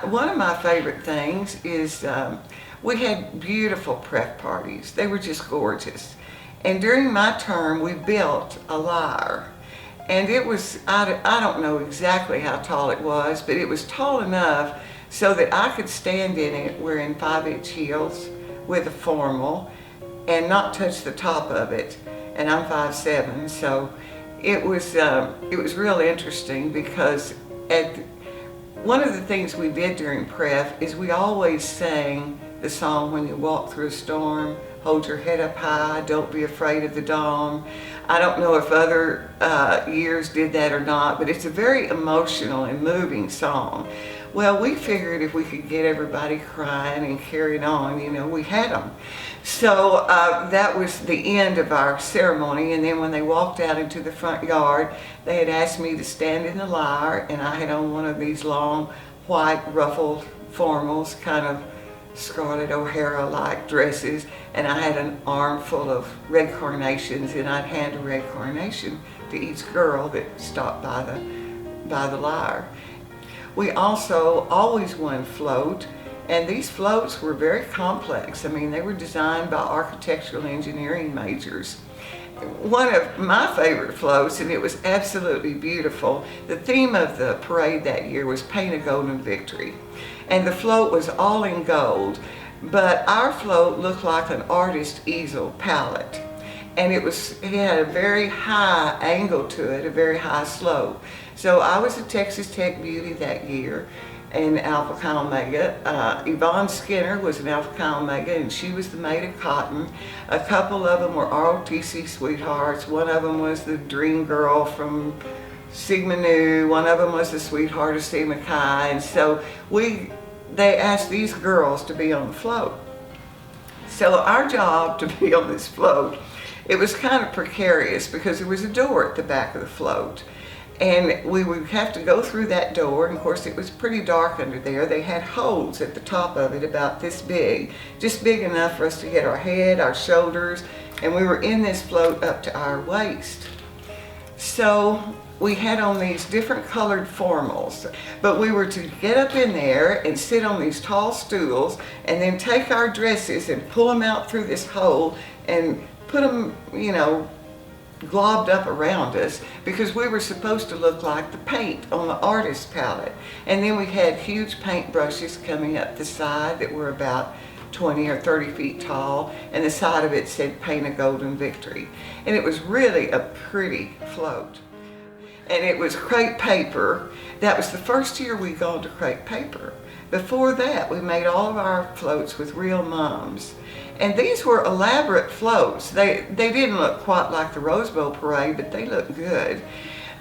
One of my favorite things is we had beautiful prep parties. They were just gorgeous. And during my term, we built a lyre. And it was, I don't know exactly how tall it was, but it was tall enough so that I could stand in it wearing 5-inch heels with a formal and not touch the top of it. And I'm 5'7", so it was real interesting because one of the things we did during prep is we always sang the song "When You Walk Through a Storm," "Hold Your Head Up High," "Don't Be Afraid of the Dawn." I don't know if other years did that or not, but it's a very emotional and moving song. Well, we figured if we could get everybody crying and carried on, we had them. So that was the end of our ceremony, and then when they walked out into the front yard, they had asked me to stand in the lyre, and I had on one of these long white ruffled formals, kind of Scarlett O'Hara-like dresses, and I had an arm full of red carnations, and I'd hand a red carnation to each girl that stopped by the lyre. We also always won float, and these floats were very complex. I mean, they were designed by architectural engineering majors. One of my favorite floats, and it was absolutely beautiful, the theme of the parade that year was "Paint a Golden Victory." And the float was all in gold, but our float looked like an artist's easel palette. And it had a very high angle to it, a very high slope. So I was a Texas Tech beauty that year in Alpha Chi Omega. Yvonne Skinner was an Alpha Chi Omega, and she was the maid of cotton. A couple of them were ROTC sweethearts. One of them was the dream girl from Sigma Nu. One of them was the sweetheart of Sigma Chi. And so they asked these girls to be on the float. So our job to be on this float, it was kind of precarious because there was a door at the back of the float. And we would have to go through that door, and of course it was pretty dark under there. They had holes at the top of it about this big, just big enough for us to get our head, our shoulders, and we were in this float up to our waist. So we had on these different colored formals, but we were to get up in there and sit on these tall stools and then take our dresses and pull them out through this hole and put them, globbed up around us, because we were supposed to look like the paint on the artist's palette. And then we had huge paint brushes coming up the side that were about 20 or 30 feet tall, and the side of it said "Paint a Golden Victory." And it was really a pretty float. And it was crepe paper. That was the first year we'd gone to crepe paper. Before that, we made all of our floats with real mums. And these were elaborate floats. They didn't look quite like the Rose Bowl parade, but they looked good.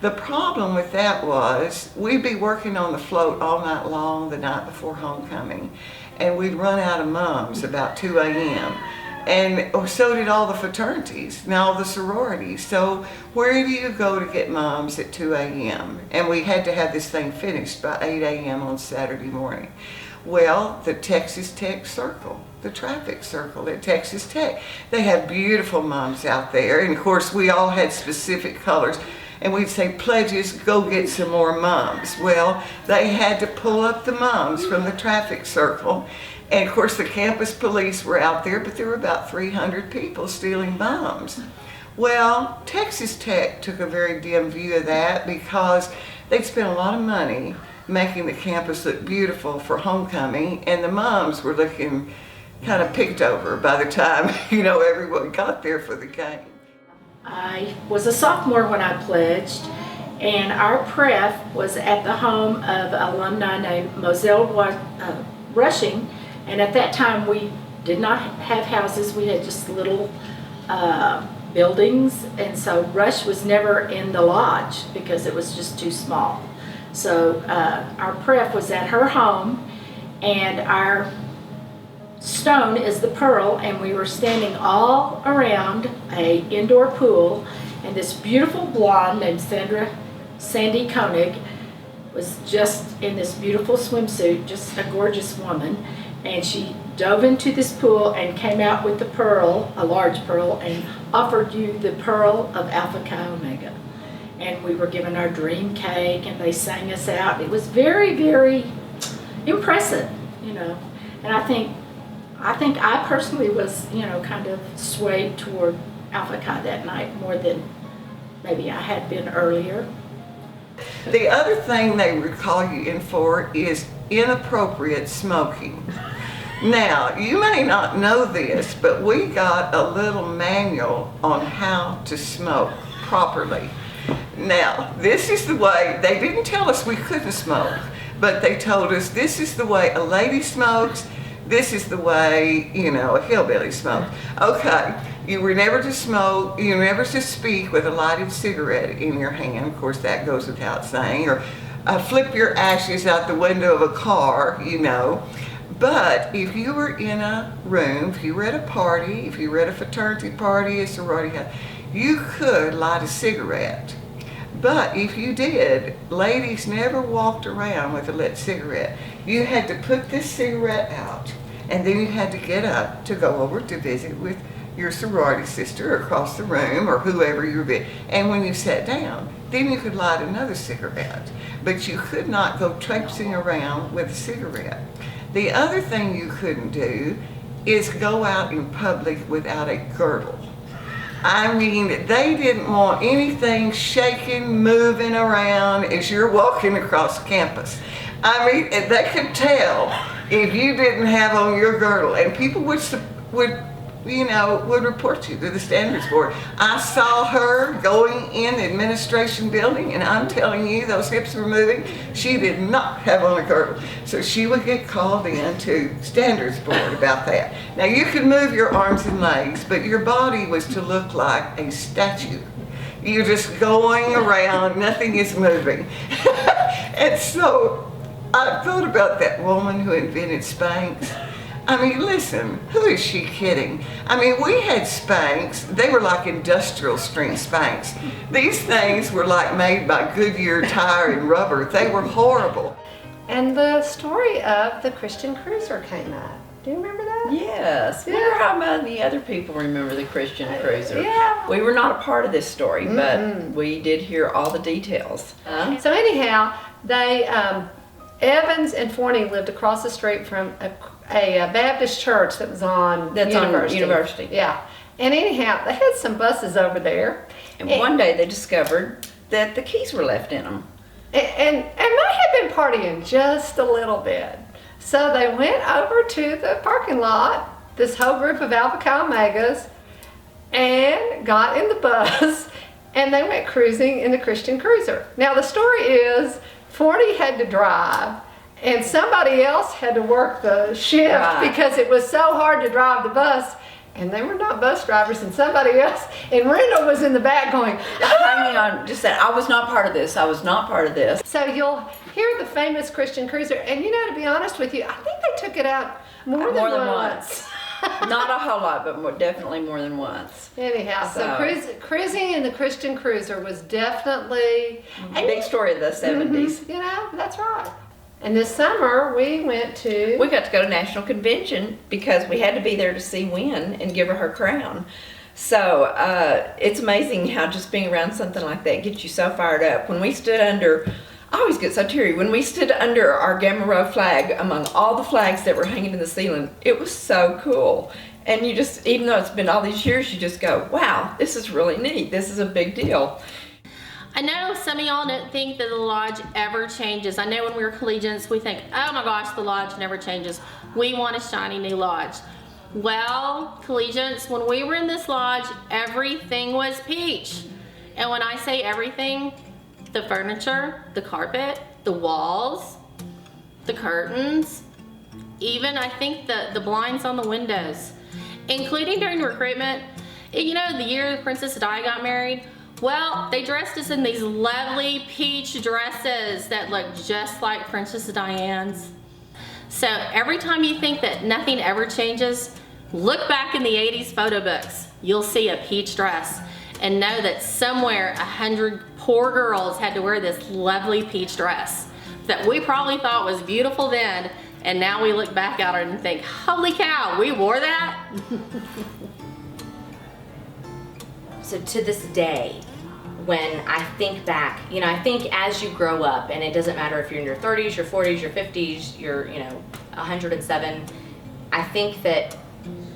The problem with that was we'd be working on the float all night long the night before homecoming, and we'd run out of mums about 2 a.m. And so did all the fraternities and all the sororities. So where do you go to get mums at 2 a.m.? And we had to have this thing finished by 8 a.m. on Saturday morning. Well, the Texas Tech Circle, the traffic circle at Texas Tech, they have beautiful mums out there. And of course, we all had specific colors. And we'd say, "Pledges, go get some more mums." Well, they had to pull up the mums from the traffic circle. And of course, the campus police were out there, but there were about 300 people stealing mums. Well, Texas Tech took a very dim view of that because they'd spent a lot of money making the campus look beautiful for homecoming, and the mums were looking kind of picked over by the time, everyone got there for the game. I was a sophomore when I pledged, and our prep was at the home of an alumni named Moselle Rushing, and at that time we did not have houses, we had just little buildings, and so Rush was never in the lodge because it was just too small. So our prep was at her home, and our stone is the pearl, and we were standing all around a indoor pool, and this beautiful blonde named Sandy Koenig was just in this beautiful swimsuit, just a gorgeous woman, and she dove into this pool and came out with the pearl, a large pearl, and offered you the pearl of Alpha Chi Omega. And we were given our dream cake, and they sang us out. It was very, very impressive, you know. And I think I personally was, you know, kind of swayed toward Alpha Chi that night more than maybe I had been earlier. The other thing they would call you in for is inappropriate smoking. Now, you may not know this, but we got a little manual on how to smoke properly. Now, this is the way, they didn't tell us we couldn't smoke, but they told us this is the way a lady smokes, this is the way, you know, a hillbilly smokes. Okay, you were never to smoke, you were never to speak with a lighted cigarette in your hand, of course that goes without saying, or flip your ashes out the window of a car, you know. But if you were in a room, if you were at a party, if you were at a fraternity party, a sorority house, you could light a cigarette. But if you did, ladies never walked around with a lit cigarette. You had to put this cigarette out, and then you had to get up to go over to visit with your sorority sister across the room or whoever you were with. And when you sat down, then you could light another cigarette. But you could not go traipsing around with a cigarette. The other thing you couldn't do is go out in public without a girdle. I mean, they didn't want anything shaking, moving around as you're walking across campus. I mean, they could tell if you didn't have on your girdle, and people would report you to the standards board. I saw her going in the administration building, and I'm telling you, those hips were moving. She did not have on a girdle. So she would get called in to standards board about that. Now you could move your arms and legs, but your body was to look like a statue. You're just going around, nothing is moving. And so I thought about that woman who invented Spanx. I mean, listen, who is she kidding? I mean, we had Spanx. They were like industrial strength Spanx. These things were like made by Goodyear tire and rubber. They were horrible. And the story of the Christian Cruiser came up. Do you remember that? Yes. Yeah. Wonder how many other people remember the Christian Cruiser. Yeah. We were not a part of this story, but we did hear all the details. So anyhow, they Evans and Forney lived across the street from a Baptist church that was on University. Yeah. And anyhow, they had some buses over there. And one day they discovered that the keys were left in them. And they had been partying just a little bit. So they went over to the parking lot, this whole group of Alpha Chi Omegas, and got in the bus, and they went cruising in the Christian Cruiser. Now the story is, Forney had to drive, and somebody else had to work the shift because it was so hard to drive the bus, and they were not bus drivers, and somebody else, and Randall was in the back going, hanging on, just saying, I was not part of this, I was not part of this. So you'll hear the famous Christian Cruiser, and you know, to be honest with you, I think they took it out more than once. Not a whole lot, but definitely more than once. Anyhow, so cruising in the Christian Cruiser was definitely a big story of the 70s. You know, that's right. And this summer we got to go to National Convention because we had to be there to see Wynn and give her crown. So it's amazing how just being around something like that gets you so fired up. When we stood under, I always get so teary, when we stood under our Gamma Rho flag among all the flags that were hanging in the ceiling, it was so cool. And you just, even though it's been all these years, you just go, wow, this is really neat. This is a big deal. I know some of y'all don't think that the lodge ever changes. I know when we were collegians, we think, oh my gosh, the lodge never changes. We want a shiny new lodge. Well, collegians, when we were in this lodge, everything was peach. And when I say everything, the furniture, the carpet, the walls, the curtains, even I think the blinds on the windows, including during recruitment. You know, the year Princess Di got married, well, they dressed us in these lovely peach dresses that look just like Princess Diane's. So every time you think that nothing ever changes, look back in the 80s photo books. You'll see a peach dress and know that somewhere 100 poor girls had to wear this lovely peach dress that we probably thought was beautiful then, and now we look back at it and think, holy cow, we wore that? So to this day, when I think back, you know, I think as you grow up, and it doesn't matter if you're in your 30s, your 40s, your 50s, you're, you know, 107, I think that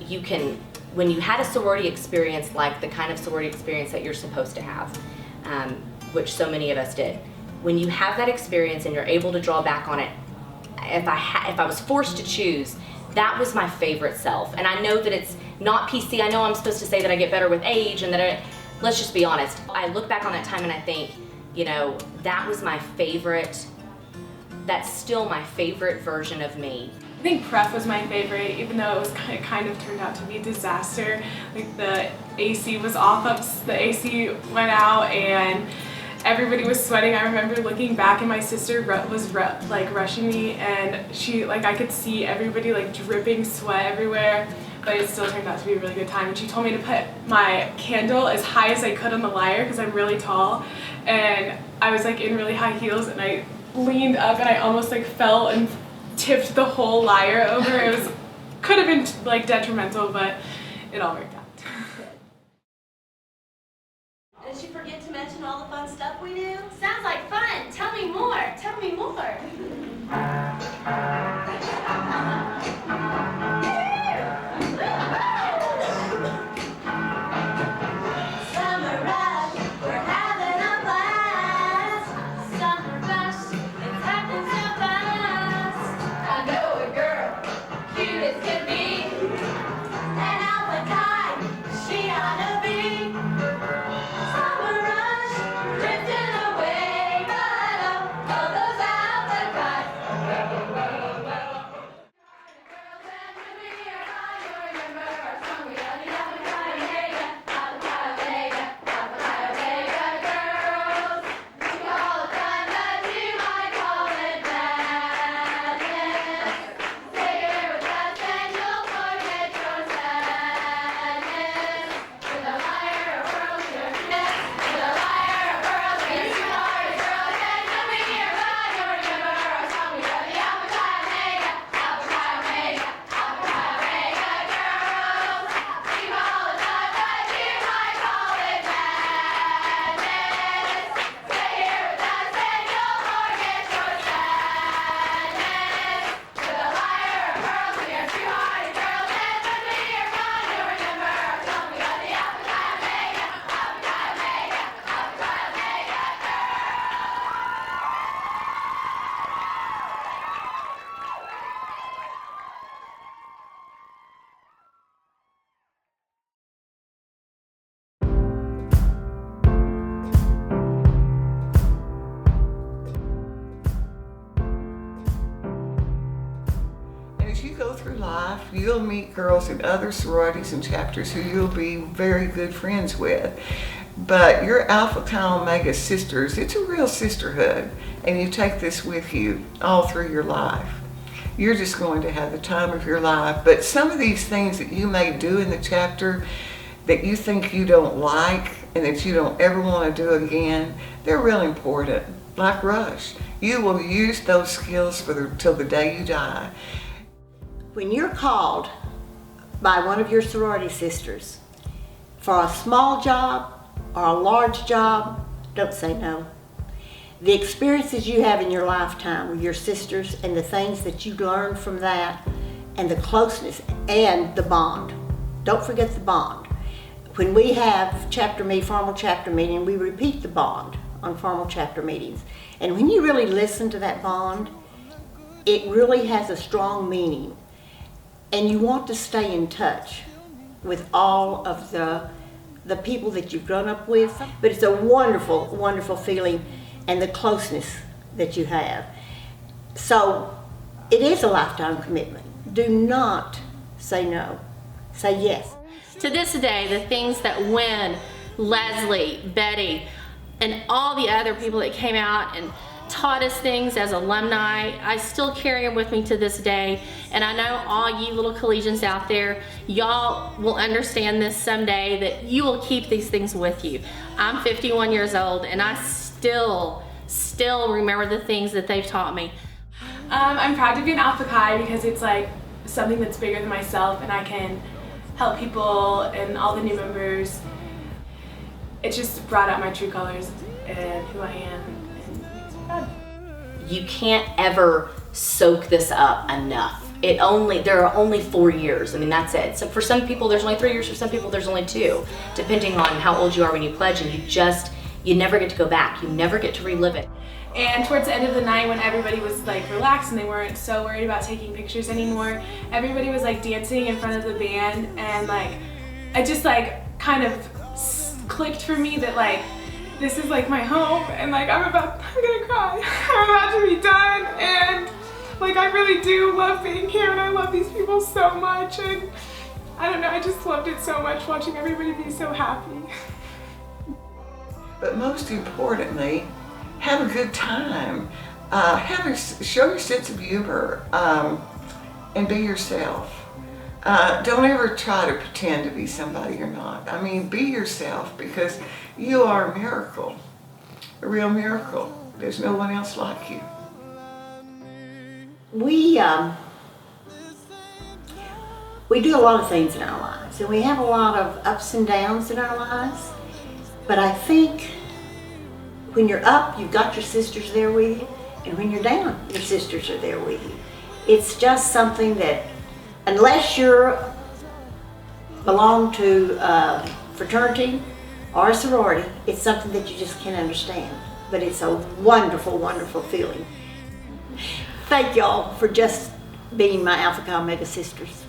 you can, when you had a sorority experience like the kind of sorority experience that you're supposed to have, which so many of us did, when you have that experience and you're able to draw back on it, if I was forced to choose, that was my favorite self. And I know that it's not PC. I know I'm supposed to say that I get better with age and that let's just be honest. I look back on that time and I think, you know, that was my favorite, that's still my favorite version of me. I think prep was my favorite, even though it was kind of turned out to be a disaster. Like the AC was off, the AC went out and everybody was sweating. I remember looking back and my sister was like rushing me, and she, like, I could see everybody like dripping sweat everywhere, but it still turned out to be a really good time. And she told me to put my candle as high as I could on the lyre because I'm really tall, and I was like in really high heels and I leaned up and I almost like fell and tipped the whole lyre over. It was, could have been like detrimental, but it all worked out. Did you forget to mention all the fun stuff we do? Sounds like fun. Tell me more. Tell me more. Summer rush, we're having a blast. Summer rush, it's happening so fast. I know a girl, cute as can be. An alpha kind, she ought to be. Summer rush, drifting away, but oh, those alpha kinds. And as you go through life, you'll meet girls in other sororities and chapters who you'll be very good friends with. But your Alpha Chi Omega sisters, it's a real sisterhood, and you take this with you all through your life. You're just going to have the time of your life. But some of these things that you may do in the chapter that you think you don't like and that you don't ever want to do again, they're real important. Like Rush, you will use those skills till the day you die. When you're called by one of your sorority sisters for a small job or a large job, don't say no. The experiences you have in your lifetime with your sisters and the things that you learn from that and the closeness and the bond. Don't forget the bond. When we have formal chapter meeting, we repeat the bond on formal chapter meetings. And when you really listen to that bond, it really has a strong meaning. And you want to stay in touch with all of the people that you've grown up with. But it's a wonderful, wonderful feeling and the closeness that you have. So it is a lifetime commitment. Do not say no. Say yes. To this day, the things that Wynn, Leslie, Betty, and all the other people that came out and taught us things as alumni, I still carry them with me to this day. And I know all you little collegians out there, y'all will understand this someday, that you will keep these things with you. I'm 51 years old and I still remember the things that they've taught me. I'm proud to be an Alpha Chi because it's like something that's bigger than myself, and I can help people and all the new members. it just brought out my true colors and who I am, and it makes me proud. You can't ever soak this up enough. There are only 4 years. I mean, that's it. So for some people there's only 3 years, for some people there's only 2, depending on how old you are when you pledge, and you never get to go back. You never get to relive it. And towards the end of the night, when everybody was like relaxed and they weren't so worried about taking pictures anymore, everybody was like dancing in front of the band, and like I just like kind of clicked for me that like this is like my home, and like I'm gonna cry. I'm about to be done, and like I really do love being here, and I love these people so much, and I don't know, I just loved it so much watching everybody be so happy. But most importantly, have a good time. Show your sense of humor, and be yourself. Don't ever try to pretend to be somebody you're not. I mean, be yourself, because you are a miracle, a real miracle. There's no one else like you. We do a lot of things in our lives, and we have a lot of ups and downs in our lives. But I think when you're up, you've got your sisters there with you, and when you're down, your sisters are there with you. It's just something that, unless you belong to a fraternity or a sorority, it's something that you just can't understand. But it's a wonderful, wonderful feeling. Thank y'all for just being my Alpha Gamma Omega sisters.